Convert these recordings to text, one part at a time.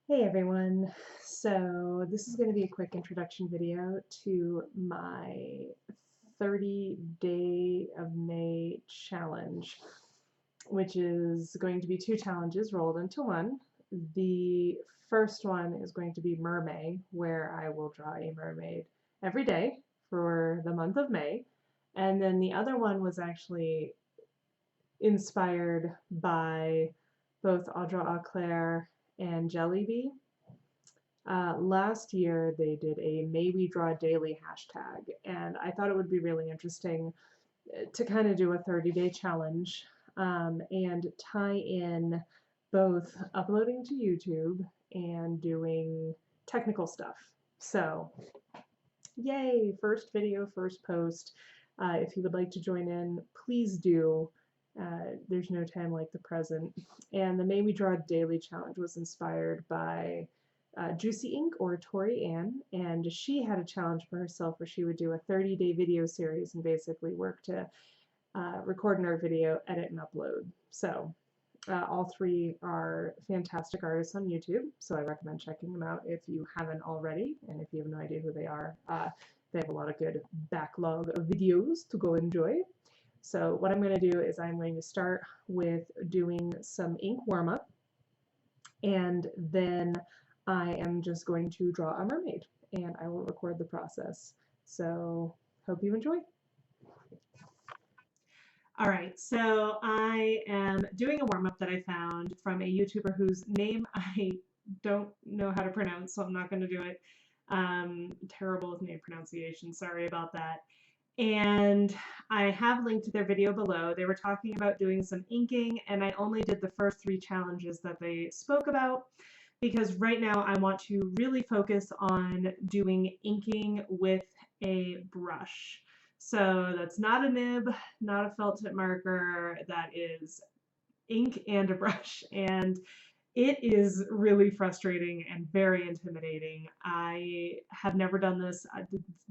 Hey everyone, so this is going to be a quick introduction video to my 30 Day of May challenge, which is going to be two challenges rolled into one. The first one is going to be Mermaid, where I will draw a mermaid every day for the month of May, and then the other one was actually inspired by both Audra Auclair and Jellyby. Last year they did a May We Draw Daily hashtag, and I thought it would be really interesting to kind of do a 30-day challenge and tie in both uploading to YouTube and doing technical stuff. So, yay! First video, first post. If you would like to join in, please do. There's no time like the present. And the May We Draw Daily challenge was inspired by Juicy Ink or Tori Ann, and she had a challenge for herself where she would do a 30-day video series and basically work to record another video, edit, and upload. So all three are fantastic artists on YouTube, so I recommend checking them out if you haven't already, and if you have no idea who they are. They have a lot of good backlog of videos to go enjoy. So what I'm going to do is I'm going to start with doing some ink warm-up, and then I am just going to draw a mermaid, and I will record the process. So hope you enjoy. All right, so I am doing a warm-up that I found from a YouTuber whose name I don't know how to pronounce, so I'm not going to do it. Terrible with name pronunciation, sorry about that. And I have linked to their video below. They were talking about doing some inking, and I only did the first three challenges that they spoke about because right now I want to really focus on doing inking with a brush. So that's not a nib, not a felt tip marker, that is ink and a brush. And it is really frustrating and very intimidating. I have never done this.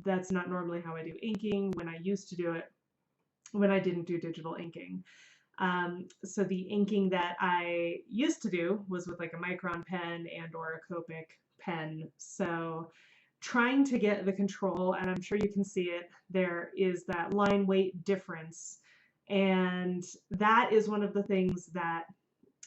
That's not normally how I do inking when I used to do it, when I didn't do digital inking. So the inking that I used to do was with like a Micron pen and or a Copic pen. So trying to get the control, and I'm sure you can see it, there is that line weight difference. And that is one of the things that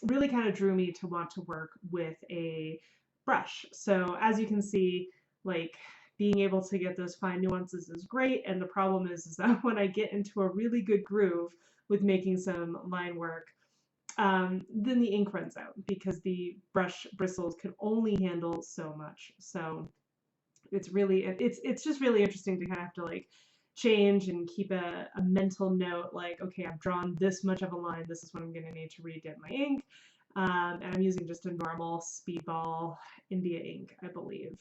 really kind of drew me to want to work with a brush. So as you can see, like being able to get those fine nuances is great. And the problem is that when I get into a really good groove with making some line work, then the ink runs out because the brush bristles can only handle so much. So it's just really interesting to kind of have to like change and keep a mental note like, okay, I've drawn this much of a line, this is what I'm going to need to re-get my ink. And I'm using just a normal Speedball India ink, I believe.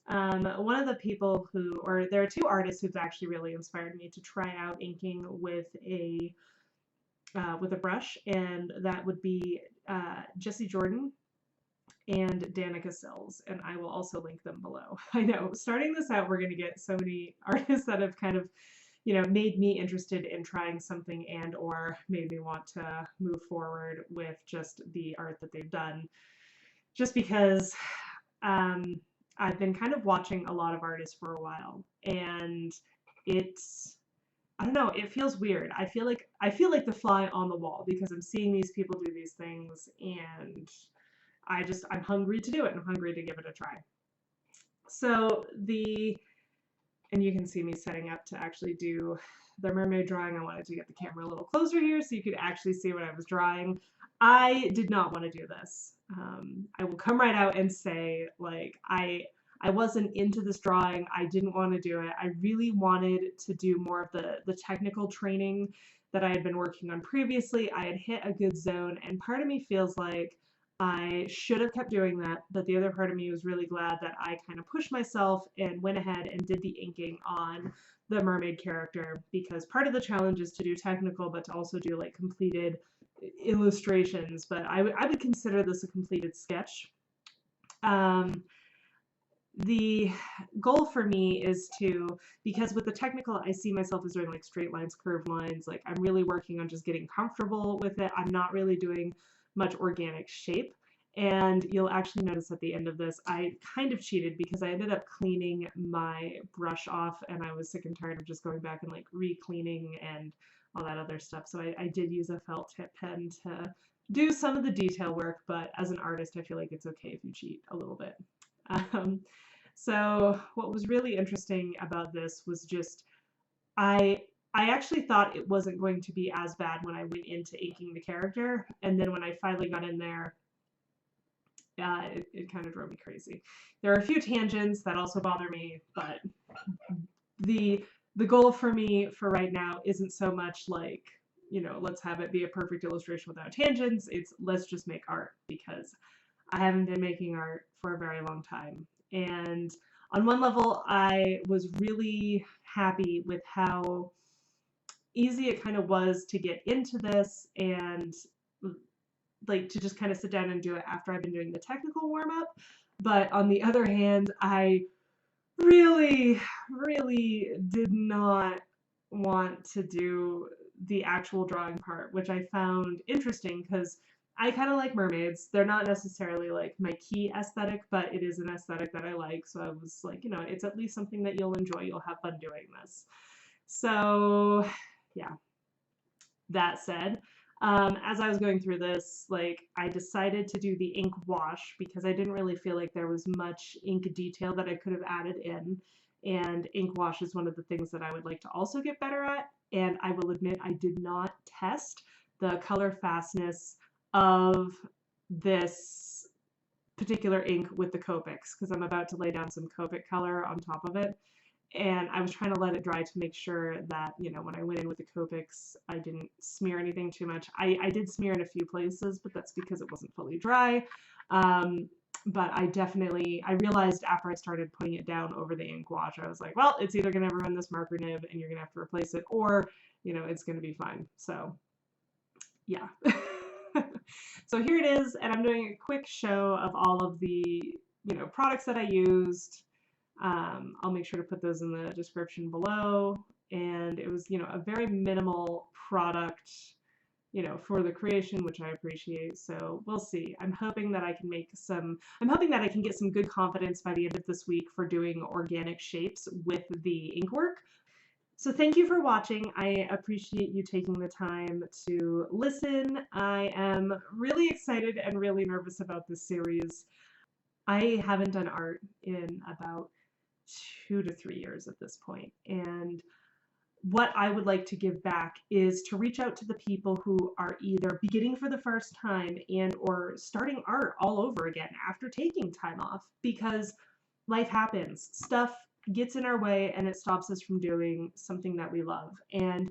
One of the people who, or there are two artists who've actually really inspired me to try out inking with a brush, and that would be Jessi Jordan and Danica Sills, and I will also link them below. I know, starting this out, we're going to get so many artists that have kind of, made me interested in trying something and or made me want to move forward with just the art that they've done. Just because I've been kind of watching a lot of artists for a while, and I don't know, it feels weird. I feel like the fly on the wall because I'm seeing these people do these things, and I'm hungry to do it. I'm hungry to give it a try. So and you can see me setting up to actually do the mermaid drawing. I wanted to get the camera a little closer here so you could actually see what I was drawing. I did not want to do this. I will come right out and say, like, I wasn't into this drawing. I didn't want to do it. I really wanted to do more of the technical training that I had been working on previously. I had hit a good zone, and part of me feels like I should have kept doing that, but the other part of me was really glad that I kind of pushed myself and went ahead and did the inking on the mermaid character, because part of the challenge is to do technical, but to also do like completed illustrations, but I would consider this a completed sketch. The goal for me is because with the technical, I see myself as doing like straight lines, curved lines, like I'm really working on just getting comfortable with it. I'm not really doing much organic shape. And you'll actually notice at the end of this, I kind of cheated because I ended up cleaning my brush off, and I was sick and tired of just going back and like re-cleaning and all that other stuff. So I did use a felt tip pen to do some of the detail work, but as an artist, I feel like it's okay if you cheat a little bit. Um, so what was really interesting about this was just I I actually thought it wasn't going to be as bad when I went into inking the character, and then when I finally got in there, it kind of drove me crazy. There are a few tangents that also bother me, but the the goal for me for right now isn't so much like, let's have it be a perfect illustration without tangents. It's let's just make art, because I haven't been making art for a very long time. And on one level, I was really happy with how easy it kind of was to get into this, and like to just kind of sit down and do it after I've been doing the technical warm up. But on the other hand, I really, really did not want to do the actual drawing part, which I found interesting because I kind of like mermaids. They're not necessarily like my key aesthetic, but it is an aesthetic that I like. So I was like, it's at least something that you'll enjoy. You'll have fun doing this. So, yeah, that said, as I was going through this, like, I decided to do the ink wash because I didn't really feel like there was much ink detail that I could have added in. And ink wash is one of the things that I would like to also get better at. And I will admit I did not test the color fastness of this particular ink with the Copics, because I'm about to lay down some Copic color on top of it. And I was trying to let it dry to make sure that, when I went in with the Copics, I didn't smear anything too much. I did smear in a few places, but that's because it wasn't fully dry. But I realized after I started putting it down over the ink wash, I was like, well, it's either going to ruin this marker nib and you're going to have to replace it, or, it's going to be fine. So, yeah. So here it is, and I'm doing a quick show of all of the, products that I used. I'll make sure to put those in the description below. And it was, a very minimal product, for the creation, which I appreciate. So we'll see. I'm hoping that I can get some good confidence by the end of this week for doing organic shapes with the ink work. So thank you for watching. I appreciate you taking the time to listen. I am really excited and really nervous about this series. I haven't done art in about 2 to 3 years at this point, and what I would like to give back is to reach out to the people who are either beginning for the first time and or starting art all over again after taking time off, because life happens. Stuff gets in our way and it stops us from doing something that we love, and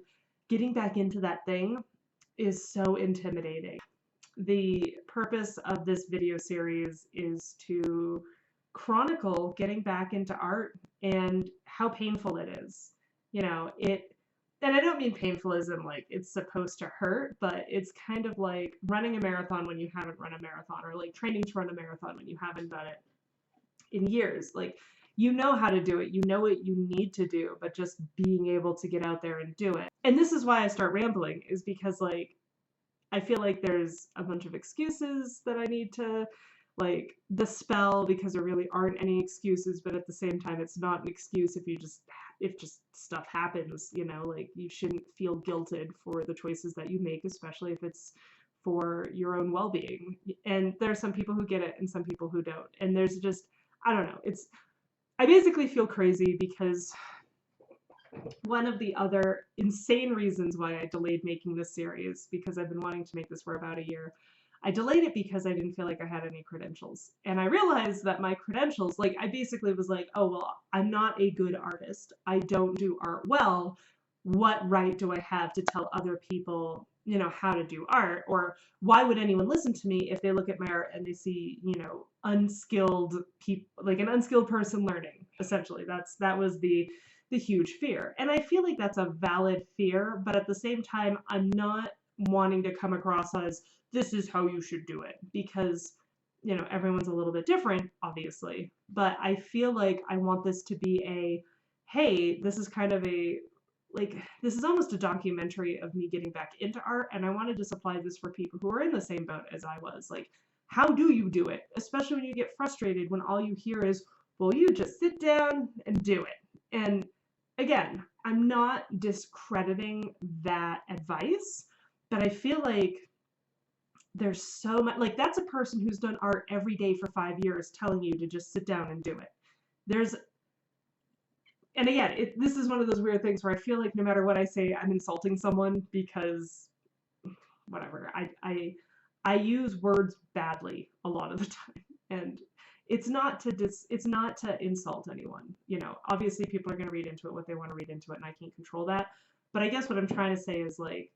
getting back into that thing is so intimidating. The purpose of this video series is to chronicle getting back into art and how painful it is. And I don't mean painful as in like it's supposed to hurt, but it's kind of like running a marathon when you haven't run a marathon, or like training to run a marathon when you haven't done it in years. Like, you know how to do it, you know what you need to do, but just being able to get out there and do it. And this is why I start rambling, is because like I feel like there's a bunch of excuses that I need to like dispel, because there really aren't any excuses, but at the same time it's not an excuse if just stuff happens, like you shouldn't feel guilted for the choices that you make, especially if it's for your own well-being. And there are some people who get it and some people who don't. And there's just, I don't know, I basically feel crazy because one of the other insane reasons why I delayed making this series, because I've been wanting to make this for about a year, I delayed it because I didn't feel like I had any credentials. And I realized that my credentials, like I basically was like, oh, well, I'm not a good artist. I don't do art well. What right do I have to tell other people, how to do art? Or why would anyone listen to me if they look at my art and they see, unskilled people, like an unskilled person learning, essentially. That was the huge fear. And I feel like that's a valid fear, but at the same time, I'm not wanting to come across as this is how you should do it, because everyone's a little bit different, obviously, but I feel like I want this to be hey, this is kind of this is almost a documentary of me getting back into art, and I wanted to supply this for people who are in the same boat as I was. Like, how do you do it? Especially when you get frustrated when all you hear is, well, you just sit down and do it. And again, I'm not discrediting that advice, but I feel like there's so much, like, that's a person who's done art every day for 5 years telling you to just sit down and do it. There's, and again, this is one of those weird things where I feel like no matter what I say, I'm insulting someone because whatever. I use words badly a lot of the time, and it's not to insult anyone. You know, obviously people are going to read into it what they want to read into it, and I can't control that. But I guess what I'm trying to say is, like,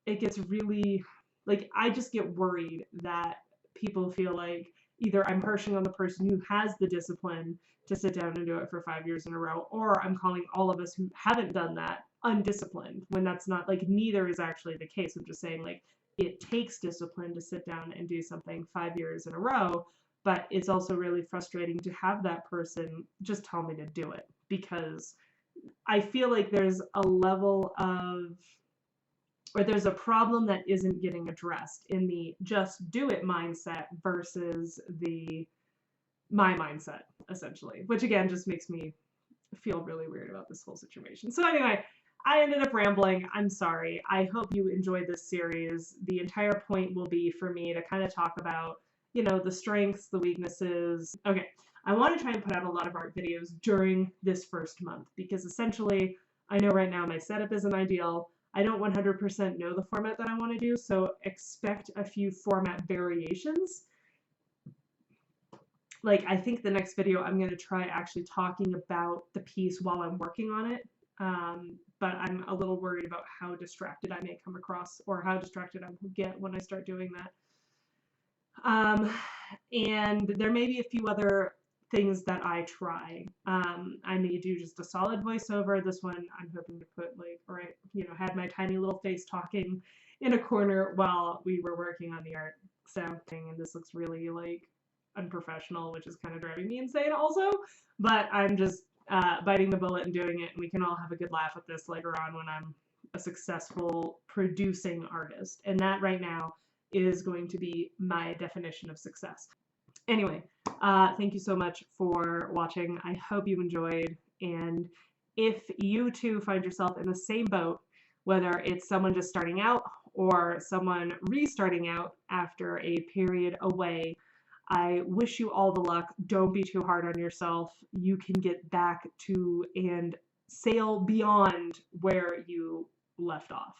it gets really, like, I just get worried that people feel like either I'm harshing on the person who has the discipline to sit down and do it for 5 years in a row, or I'm calling all of us who haven't done that undisciplined, when that's not, like, neither is actually the case. I'm just saying, like, it takes discipline to sit down and do something 5 years in a row, but it's also really frustrating to have that person just tell me to do it, because I feel like there's a level of, or there's a problem that isn't getting addressed in the just do it mindset versus the my mindset, essentially, which again just makes me feel really weird about this whole situation. So anyway, I ended up rambling. I'm sorry. I hope you enjoyed this series. The entire point will be for me to kind of talk about, you know, the strengths, the weaknesses. Okay, I want to try and put out a lot of art videos during this first month, because essentially I know right now my setup isn't ideal. I don't 100% know the format that I want to do, so expect a few format variations. Like, I think the next video I'm going to try actually talking about the piece while I'm working on it, but I'm a little worried about how distracted I may come across, or how distracted I will get when I start doing that. And there may be a few other things that I try. I may do just a solid voiceover. This one I'm hoping to put, like, or I, you know, had my tiny little face talking in a corner while we were working on the art. So, and this looks really, like, unprofessional, which is kind of driving me insane also, but I'm just biting the bullet and doing it, and we can all have a good laugh at this later on when I'm a successful producing artist, and that right now is going to be my definition of success. Anyway, thank you so much for watching. I hope you enjoyed, and if you too find yourself in the same boat, whether it's someone just starting out or someone restarting out after a period away, I wish you all the luck. Don't be too hard on yourself. You can get back to and sail beyond where you left off.